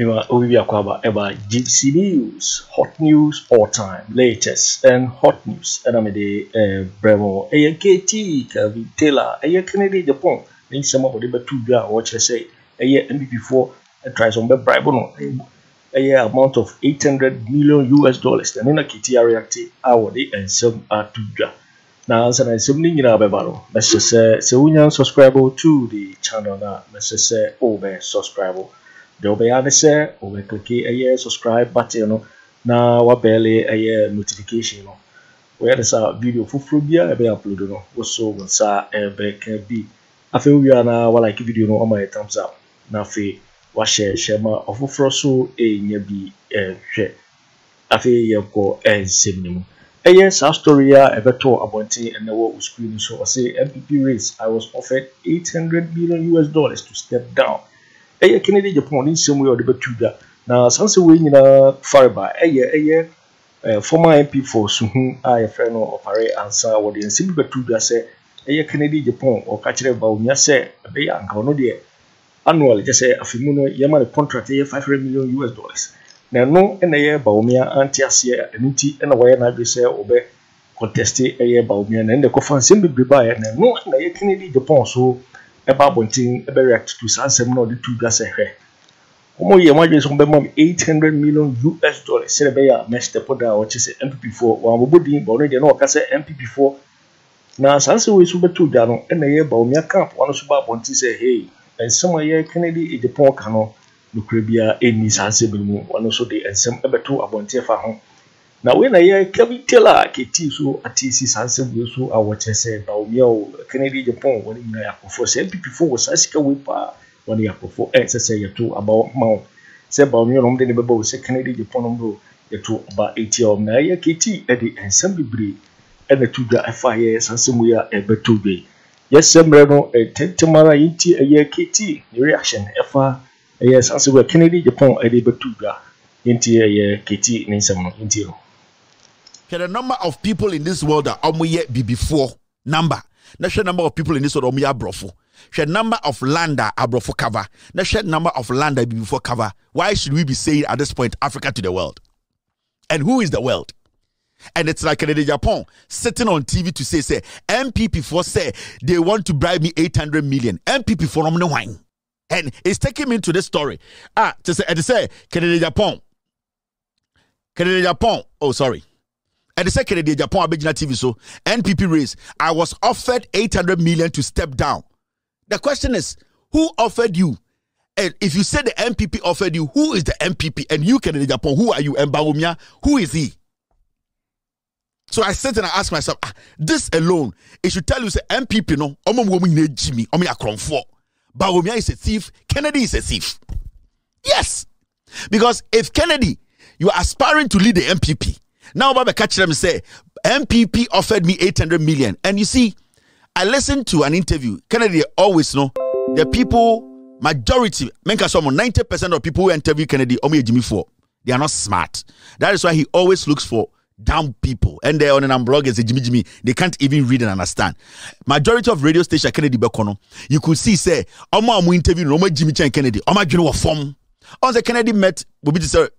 GC News, hot news all time, latest and hot news. And I'm the Bremo, KT, Calvin Taylor, Kennedy Agyapong. In some of the Batuga, watch I say, MP4, and tries on the Bríbe, amount of $800 million. Then in a kitty reactive hourly and some are Tuga. Now, as I say, let's just say, so we are subscribe to the channel now. Let's just say, subscribe. The Obeyanese, or click a subscribe button, now what barely a notification. Where is our video for Frubia? I be uploaded. Also, what's our can be. I feel we are now like video on my thumbs up. Now, share my offer for so a nearby share. I feel you go and send our story ever told about it and the world screen. So I say MPP race. I was offered $800 million to step down. Kennedy Agyapong in some way or the Batuga. Now, since we in a far by former MP for Suhun, I friend of Opare Ansah, what the simple Batuga say, Kennedy Agyapong or catcher Bawumia say, a bay uncle no dear. Annually, just say a few Yaman contract $500 million. Now, no, and a year Bawumia, Antia, and and a way I say, obey contested a year Bawumia, and the coffin simply Bríbe, and no, and a Kennedy Agyapong so. About wanting a react to Sansem no the two gas a hair. Omo Yamajas on $800 million. Celebrate meshed up which is MP4. One body, but already no case MP4. Now, Sansa is super two down and a year Bawumia camp. One of Suba Bonti say, hey, and some year Kennedy Agyapong cano, Lucrebia, any Sansem, one also day, and some ever two about Tifa. Now, when I hear Kevin Taylor, KT, so at TC Sansem, you so I watch I say, Bawumia, Kennedy Agyapong, when you are for MP4 was Asika Whipper, when you are for exercise two about Mount. Say Bawumia, on the neighborhood, say Kennedy Agyapong, you two about 80 of Naya, KT, Eddie, and some Bríbe, and the two the FIA, Sansem, we are ever to be. Yes, some Reno, a 10 tomorrow, a year KT, the reaction, FA, yes, Sansem, Kennedy Agyapong, Eddie Batuga, into a year KT, in some into. The number of people in this world that be before number. The number of people in this world brofo. The number of land that are brofo cover. The number of land that be before cover. Why should we be saying at this point Africa to the world? And who is the world? And it's like Kennedy Agyapong sitting on TV to say MPP for say they want to bribe me $800 million. MPP for no wine. And it's taking me to this story. To say Kennedy Agyapong. Oh, sorry. And the second Kennedy Agyapong Abegina TV so NPP race. I was offered $800 million to step down. The question is, who offered you? And if you say the MPP offered you, who is the MPP? And you, Kennedy Agyapong, who are you? And Bawumia, who is he? So I sit and I ask myself, this alone, it should tell you say MPP no, Jimmy, Bawumia is a thief, Kennedy is a thief. Yes, because if Kennedy, you are aspiring to lead the MPP. Now, Baba catch them say, MPP offered me $800 million. And you see, I listened to an interview. Kennedy always know the people, majority, 90% of people who interview Kennedy, they are not smart. That is why he always looks for dumb people. And they're on an blog as a Jimmy. They can't even read and understand. Majority of radio station Kennedy Bekono, you could see, say, interview Jimmy and Kennedy. Form. On the Kennedy met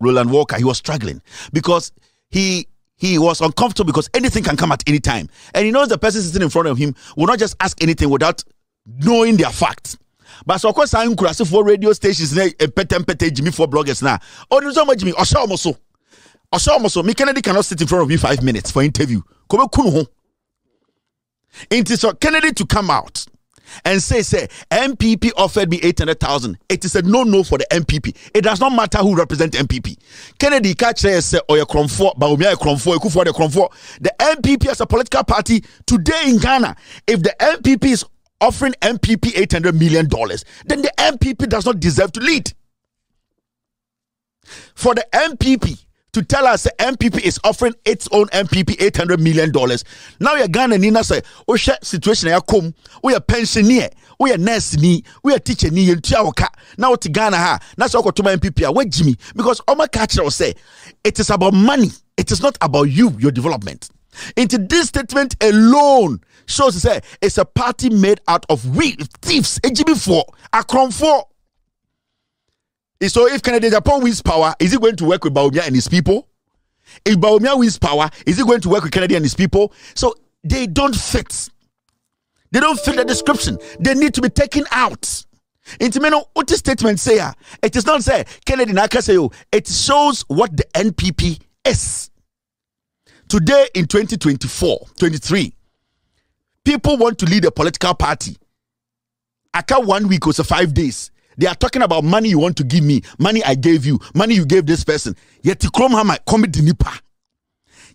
Roland Walker, he was struggling because he was uncomfortable because anything can come at any time. And he knows the person sitting in front of him will not just ask anything without knowing their facts. But so of course I'm crazy for radio stations Jimmy for bloggers now. Oh, there's so much Jimmy. Osha me Kennedy cannot sit in front of me 5 minutes for interview. So Kennedy to come out and say MPP offered me 800,000. It is a no for the MPP. It does not matter who represents MPP. Kennedy catch say Oya Kromfo, Bawumia Kromfo, Akufo-Addo Kromfo. The MPP as a political party today in Ghana, if the MPP is offering MPP $800 million, then the MPP does not deserve to lead. For the MPP to tell us the MPP is offering its own MPP $800 million. Now you're Ghana Nina say, oh shit situation ya come, we are pensioner, we are nurse ni, we are teacher ni, now to Ghana ha, that's all to my MPP, where Jimmy, because Oma Catcher will say, it is about money, it is not about you, your development. Into this statement alone shows say it's a party made out of thieves, a Jimmy for, a Crom for. So if Kennedy Agyapong wins power, is he going to work with Bawumia and his people? If Bawumia wins power, is he going to work with Kennedy and his people? So they don't fit. They don't fit the description. They need to be taken out. Intimeno, what the statement say? It is not say Kennedy Nakasayo. It shows what the NPP is. Today in 2024-23, people want to lead a political party. Aka 1 week or so 5 days. They are talking about money you want to give me, money I gave you, money you gave this person. Yet the Kromama comedy nipa.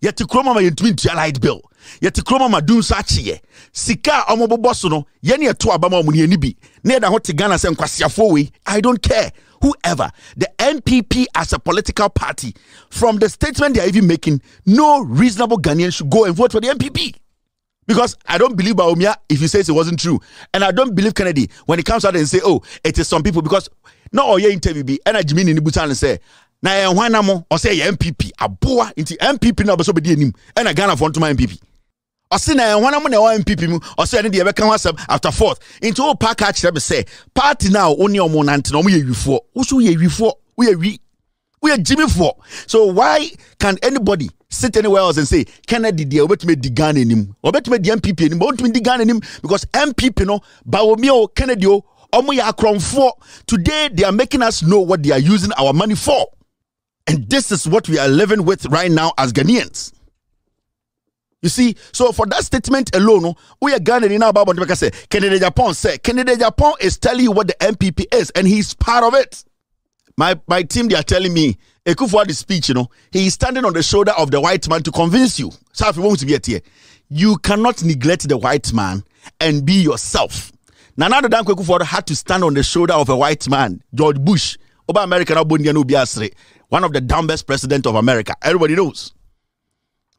Yet the Kromama you twin to light bill. Yet the Kromama dun sachi. Sika omobo bosono. Yeni to abama muni nibi. Neda hoti Ghana sem kwasiafowe. I don't care. Whoever, the NPP as a political party, from the statement they are even making, no reasonable Ghanaian should go and vote for the NPP. Because I don't believe Bawumia if he says it wasn't true. And I don't believe Kennedy when he comes out and say, oh, it is some people. Because no all your interview be and I Jimmy in the Butan and say, na wanamo or say MPP, a boa into MPP now so be him and I Ghana for to my MPP. Or say na wanamo na MPP or say any ever come after fourth. Into all park catch them say party now only on monant no we before. Who should we before? We are Jimmy for. So why can anybody sit anywhere else and say Kennedy they obet me the Ghana in him, obet me the MPP in him, obet me the Ghana in him because MPP no Bawumia Kennedy omo ya kron for. Today they are making us know what they are using our money for, and this is what we are living with right now as Ghanaians. You see, so for that statement alone, we are Ghana in our Bible because say Kennedy Agyapong say Kennedy Agyapong is telling you what the MPP is, and he's part of it. My team, they are telling me, Akufo-Addo speech, he is standing on the shoulder of the white man to convince you. So if you want to be here, you cannot neglect the white man and be yourself. Now, Duncan Akufo-Addo had to stand on the shoulder of a white man, George Bush, one of the dumbest president of America. Everybody knows.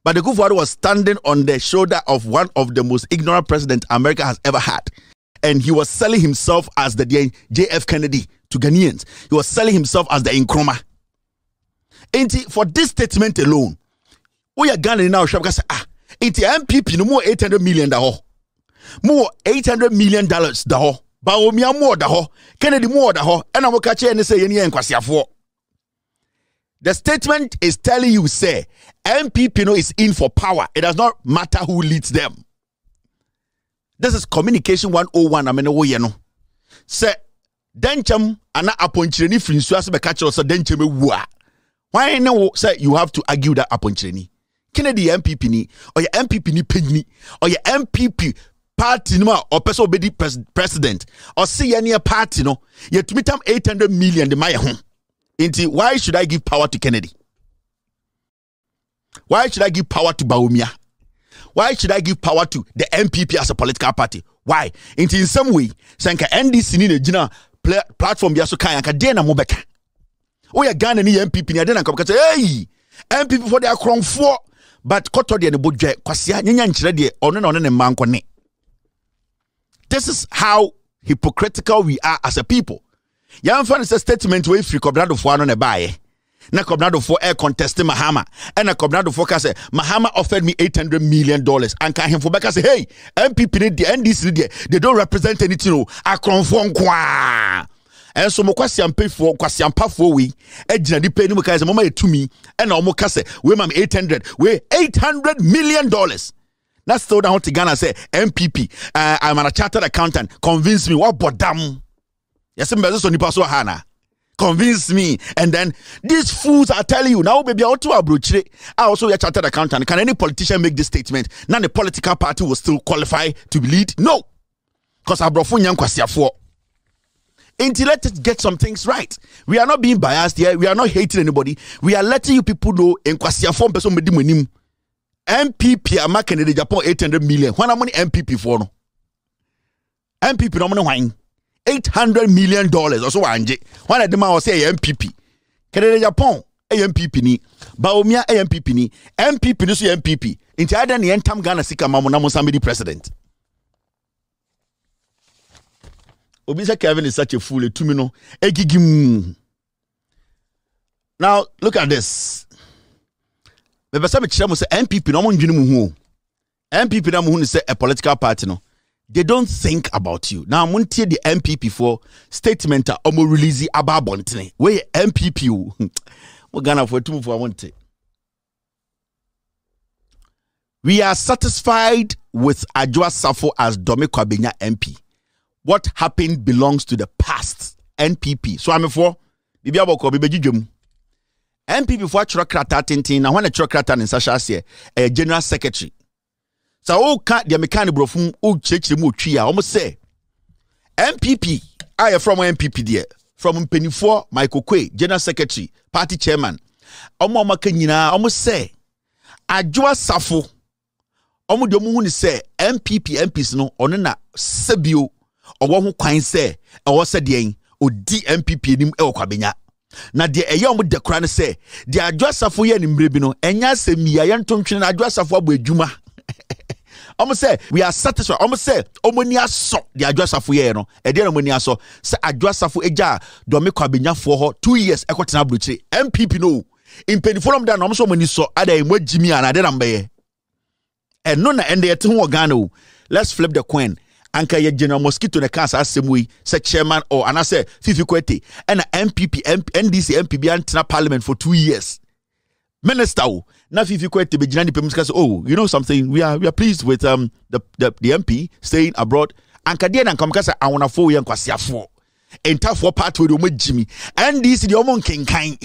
But Akufo-Addo was standing on the shoulder of one of the most ignorant presidents America has ever had. And he was selling himself as the JF Kennedy to Ghanaians. He was selling himself as the Nkrumah. And for this statement alone, we are Ghana now. It's MPP no more $800 million. More $800 million. Bawumia more daho. Kennedy more daho. And I will catch you and say the statement is telling you, say, MPP is in for power. It does not matter who leads them. This is communication 101. I mean, say, Dencham ana aponchireni frinsu ase be catch us dencham ewu. Why no say you have to argue that aponchireni? Kennedy MPP ni or your MPP ni penny or your MPP party no or person obedi president or see any party no you to meet them 800 million the my home. Why should I give power to Kennedy? Why should I give power to Bawumia? Why should I give power to the MPP as a political party? Why? In some way, Sanka NDC ni the platform biaso kan ka den na mo beka o ya Ghana ni MPP ni den na ka say hey MPP for their crown for but koto de ne bodwe kwasia nyanya nkyere de ono na ono ne manko ne. This is how hypocritical we are as a people. Yan fan is a statement we free Kwabena for no ne bae na Kwabena for air contesting Mahama and na Kwabena for say Mahama offered me $800 million and can him for beka say hey MPP ni the NDC they don't represent anything no akron for nkwa and so mo kwasiampa for we ejina di pay ni mo ka say mama etumi and na mo ka say we mam $800 million. That's still down to Ghana say MPP I'm a chartered accountant convince me what bodam yes me so nipa so hana convince me, and then these fools are telling you now, baby, I also a chartered accountant. Can any politician make this statement? Now the political party will still qualify to lead? No, because let's get some things right. We are not being biased here. We are not hating anybody. We are letting you people know in form person MPP are making Kennedy Agyapong 800 million. When am I MPP for no? MPP no money wine. $800 million or so anje. One of them was say MPP. Kennedy Agyapong MPP ni. Bawumia MPP ni. MPP no so MPP. Inti ada ni entam Ghana sika mamu na somebody president. Obisa Kevin is such a fool. Tumino egigim. Now look at this. The person say MPP no mo ndwene mu hu. MPP na mo hu say a political party no. They don't think about you. Now, I'm going to the MPP for statement omo release about Bontene. Where MPP we're gonna for two for one. We are satisfied with Adwoa Safo as Dome Kwabena MP. What happened belongs to the past. NPP. So I'm for Bibi Aboko Bibi Jum. MPP for Chokrata Tintin. I want a Chokrata in Sasha a general secretary. So all cat the mechanic brofum o church the mo tria almost say MPP I from MPP there from Mpenifo Michael Kwe general secretary party chairman omo maka nyina almost say Adwoa Safo omo de omo hu ni say MPs no ono na sabio owo ho kwan say owo se de odi MPP nim e Kwabena na de eye omo de kra ne say de Adwoa Safo ye ni mrebi no enya semia ye ntontwene na Adwoa Safo abo adwuma. Almost say we are satisfied. Almost say omonia so the Adwoa Safo ye no. E dey omonia so say Adwoa Safo eja Dome Kwabena for her 2 years ekotena brochi. MPP no. In penifo da no almost omoni so ada e mogimi ana de nambe. E no na ende yete ho Ghana. Let's flip the coin. Anka ye general mosquito ne cancer assemble say chairman or and I say Fifi Kwete and MPP NDC MPP antina parliament for 2 years. Minister na Fifi Kwete be jinani pe muska say oh you know something we are pleased with the MP staying abroad anka dey na nkamka say awonafo ye nkwasiafo entafo part we do Jimmy NDC the omo nkenkan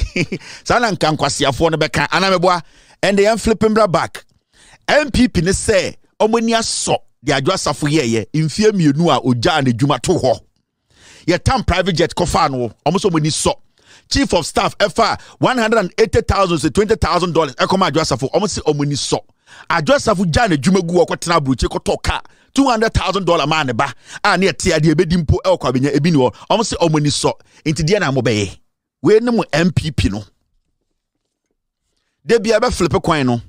sana nka nkwasiafo no beka anameboa and they am flipping back MPP ne say omoni aso the Adwoa Safo ye mfie mienu a oja na dwuma to ho ye tam private jet kofa no omo omoni so chief of staff FR 180,000 to $20,000 ekoma Adwoa Safo omo se omoni so Adwoa Safo ja na dwuma gu okotena bruche koto ka $200,000 man ba a na tie ade ebedi mpo e Kwabena ebi ni ho omo se omoni so enti de na mo beye we ne mo MPP no de bia be flip kwan no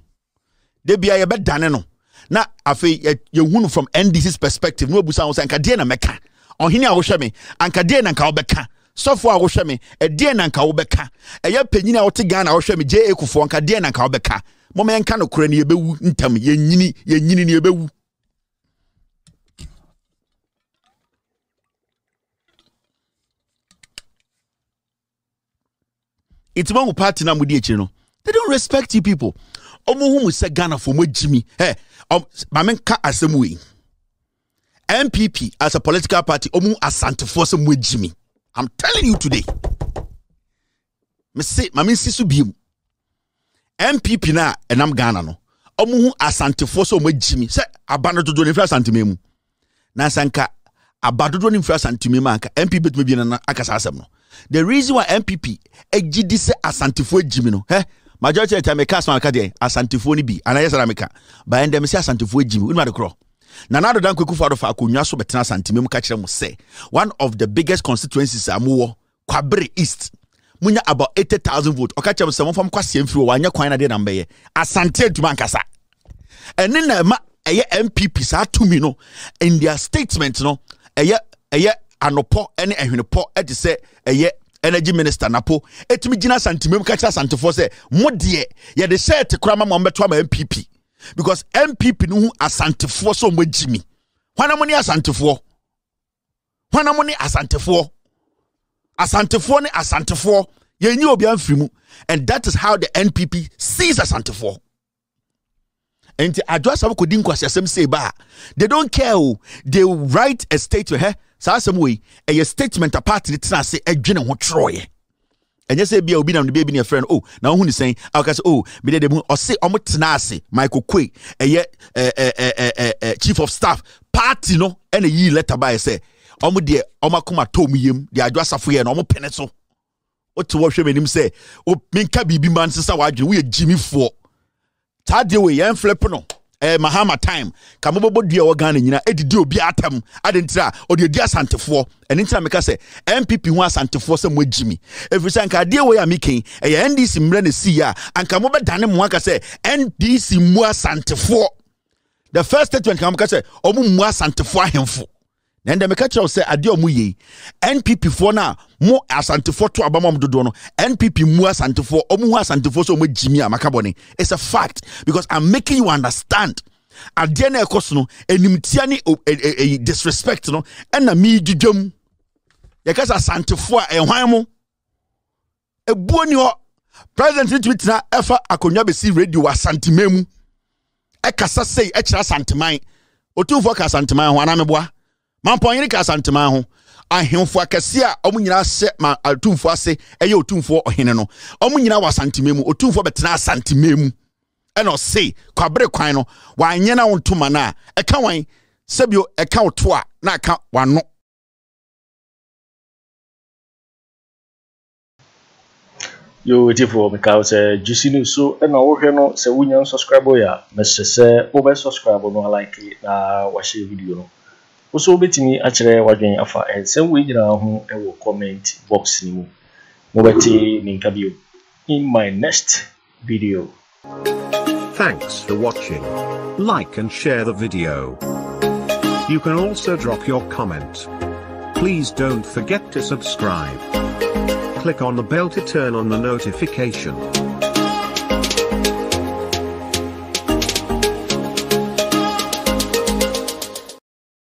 de bia ye be dane no na afi ye hunu from NDC's perspective no busa won anka de na meka ohini a wo hwe me anka de na nka wo beka sofo a wo hwe me e de na nka wo beka eya panyina wo te Ghana wo hwe me je ekufo anka de na nka wo beka mo me nka no kora ne yebewu ntam ye nyini ne yebewu it's one party na mudi echi no they don't respect you people omo hu mu se Ghana for mo Jimmy mamenka asem MPP as a political party omo asante for some mo Jimmy. I'm telling you today me say mame sisu biem MPP na enam Ghana no omo hu asante for some mo Jimmy say abano dodo ne fra asante memu na sanka abadodo ne fra asante memu anka MPP betu bi na akasa asem no the reason why MPP ejidi se asante for Jimmy no majority of the time cast man kade asantifo ni bi ana yesara meka ba ende me se asantifo ejimi unu adekro na nado dan Kweku fa akonwa so betena asantime mu ka kire mu se one of the biggest constituencies amuwo Kwabere East munya about 80,000 votes o ka kire mu se monfam kwase mfiri wo anya kwan na de namba ye asante aduma nkasa ene na ma eye MPP sa tumi no in their statement no eye anopo ene ehwenepo e de se eye energy minister napo etimi gina santimem ka kira santifo se modie ye de share te krama mo beto ama MPP because MPP no hu asantifo so mo Jimmy hwana mo ni asantifo ni asantifo ye nyi obi amfirimu and that is how the NPP sees asantifo enti Adwoa Safo ko din kwasem say ba they don't care they write a statement sa asem we a statement apart it na say adwene ho troye enye say bia obi na be bi ne friend na hu ni sen akase be de mu o say omo tena ase Michael Kwe chief of staff party no ene yi letter by say omo de omo akoma tom yem de Adwoa Safo ye na omo pene so o to wo hwe menim say o minka bibi man sesa wa adwene we Jimmy for tade we yen flip no Mahama time kamobobo dua wo Ghana nyina edidi obi atam adentira odi asantefo enintira meka se MPP hu asantefo se mo Jimmy efisa nka de we ya meken NDC mre na si ya anka mo bedane mo aka se NDC mu asantefo the first statement kam ka se omu mu asantefo ahemfo na ndem ka kire se ade omu yi NPP fo na mo asantefo to abamam dodo no NPP mu asantefo omu hu asantefo so mo Jimmy amakabone it's a fact because I'm making you understand adeɛ na ɛkɔ so no enimtia ne disrespect no ɛna mi dwedwam yɛkasa santefo a ɛhwan mo ebuo ni hɔ president ni twitter ɛfa akonwa besi radio wa santimemu ɛkasa sei ɛkyerɛ santiman otumfo ka santiman ho anameboa mampɔnyere ka santiman ho ahemfo akɛse a ɔmo nyina hyɛ ma otumfo ase ɛyɛ otumfo ɔhene no ɔmo nyina wa santimemu otumfo betena santimemu ɛna ɔse kwabere kwan no wanyɛ na wontoma na ɛka wan sɛbio ɛka woto a na aka wano yo tifo because juicy news so and our no say we nyan subscribe ya message say over subscribe no like na wa share video no also betimi a kyerɛ wadwen afa say we nyina ho e wo comment box ni mu mo beti ninka bio in my next video. Thanks for watching. Like and share the video. You can also drop your comment. Please don't forget to subscribe. Click on the bell to turn on the notification.